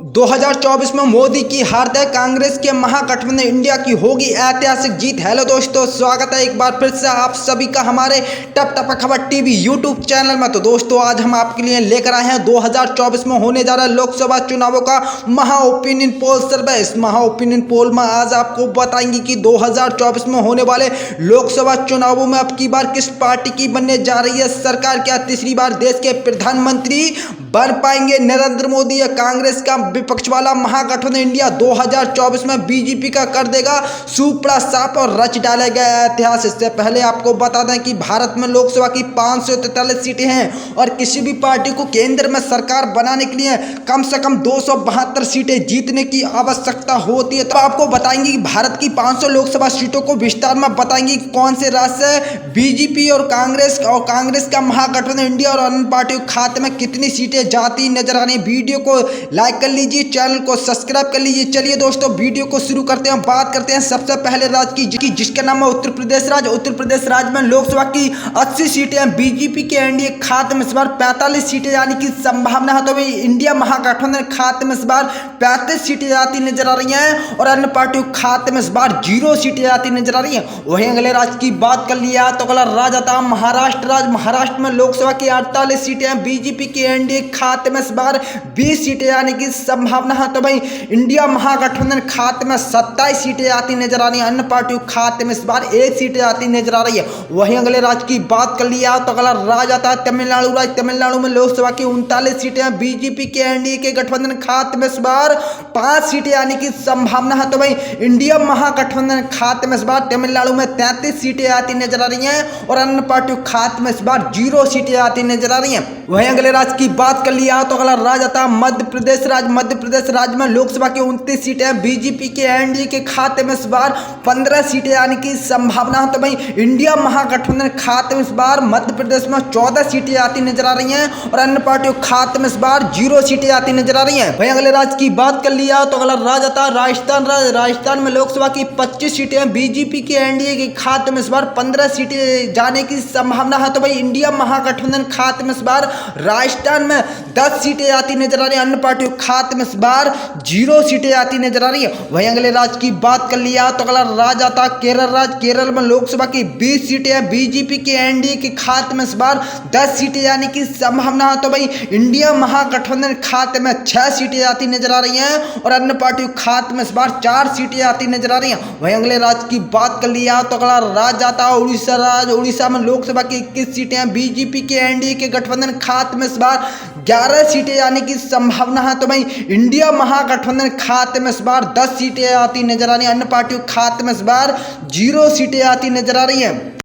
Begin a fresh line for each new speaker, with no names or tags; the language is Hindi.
2024 में मोदी की हार तय, कांग्रेस के महागठबंधन इंडिया की होगी ऐतिहासिक जीत। हेलो दोस्तों, स्वागत है एक बार फिर से आप सभी का हमारे टप टप खबर टीवी यूट्यूब चैनल में। तो दोस्तों, आज हम आपके लिए लेकर आए हैं 2024 में होने जा रहा है लोकसभा चुनावों का महा ओपिनियन पोल सर्वे। इस महा ओपिनियन पोल में आज आपको बताएंगे कि 2024 में होने वाले लोकसभा चुनावों में अब की बार किस पार्टी की बनने जा रही है सरकार। क्या तीसरी बार देश के प्रधानमंत्री बन पाएंगे नरेंद्र मोदी या कांग्रेस का विपक्ष वाला महागठबंधन इंडिया 2024 में बीजेपी का कर देगा सुपड़ा साफ और रच डालेगा इतिहास। इससे पहले आपको बता दें कि भारत में लोकसभा की 543 सीटें हैं और किसी भी पार्टी को केंद्र में सरकार बनाने के लिए कम से कम 272 सीटें जीतने की आवश्यकता होती है। तो आपको बताएंगे कि भारत की 500 लोकसभा सीटों को विस्तार में बताएंगे कि कौन से राज्य से बीजेपी और कांग्रेस का महागठबंधन इंडिया और अन्य पार्टियों के खाते में कितनी सीटें जाती नजर आ रही है। वीडियो को लाइक कर लीजिए, चैनल को सब्सक्राइब कर लीजिए। चलिए दोस्तों, वीडियो को शुरू करते हैं। बात करते हैं सबसे पहले राज्य की जिसका नाम है उत्तर प्रदेश राज्य। उत्तर प्रदेश राज्य में लोकसभा की 80 सीटें हैं। बीजेपी के एनडीए खाते में इस बार 45 सीटें जाने की संभावना है। तो भाई इंडिया महागठबंधन खाते में इस बार 35 सीटें जाती नजर आ रही हैं और अन्य पार्टियों खाते में इस बार 0 सीटें जाती नजर आ रही हैं। वहीं अगले राज्य की बात कर लिया तो अगला राज्य आता है महाराष्ट्र राज्य। महाराष्ट्र में लोकसभा की 48 सीटें हैं। बीजेपी के एनडीए खाते में इस बार 20 सीटें आने की संभावना है। तो भाई इंडिया महागठबंधन खाते में 27 सीटें आती नजर आ रही है। अन्य पार्टियों खाते में इस बार 1 सीटें आती नजर आ रही है। वहीं अगले राज्य की बात कर लिया तो अगला राज्य आता है तमिलनाडु राज्य। तमिलनाडु में लोकसभा की 39 सीटें हैं। बीजेपी के एनडीए के गठबंधन खाते में इस बार 5 सीटें आने की संभावना है। तो भाई इंडिया महागठबंधन खाते में इस बार तमिलनाडु में 33 सीटें आती नजर आ रही हैं और अन्य पार्टियों खाते में इस बार 0 सीटें आती नजर आ रही हैं। वहीं अगले राज्य की बात कर लिया तो अगला राज्य आता है मध्य प्रदेश राज्य। मध्य प्रदेश राज्य में लोकसभा की 29 सीटें हैं। बीजेपी के एनडीए के खाते में इस बार 15 सीटें आने की संभावना है। तो भाई इंडिया महागठबंधन खाते में इस बार मध्य प्रदेश में 14 सीटें आती नजर आ रही हैं और अन्य पार्टियों खाते में इस बार 0 सीटें आती नजर आ रही हैं। वहीं अगले राज्य की बात कर लिया तो अगला राज्य आता है राजस्थान राज्य। राजस्थान में लोकसभा की 25 सीटें हैं। बीजेपी के एनडीए के खाते में इस बार 15 सीटें जाने की संभावना है। तो भाई इंडिया महागठबंधन खाते में इस बार राजस्थान में 10 सीटें आती नजर आ रही है। अन्य पार्टियों खाते में इस बार 0 सीटें आती नजर आ रही है। वहीं अगले राज्य की बात कर लिया तो अगला राज्य आता है केरल राज्य। केरल में लोकसभा की 20 सीटें हैं। बीजेपी के एनडीए के खाते में इस बार 10 सीटें आने की संभावना है। तो भाई इंडिया महागठबंधन खाते में 6 सीटें आती नजर आ रही हैं और अन्य पार्टियों खाते में इस बार 4 सीटें आती नजर आ रही हैं। वहीं अगले राज्य की बात कर लिया तो अगला राज्य आता है उड़ीसा राज्य। उड़ीसा में लोकसभा की 21 सीटें हैं। बीजेपी के एनडीए के गठबंधन खाते में इस बार 11 सीटें आने की संभावना है। तो भाई इंडिया महागठबंधन खाते में इस बार 10 सीटें आती नजर आ रही है। अन्य पार्टियों खाते में इस बार 0 सीटें आती नजर आ रही हैं।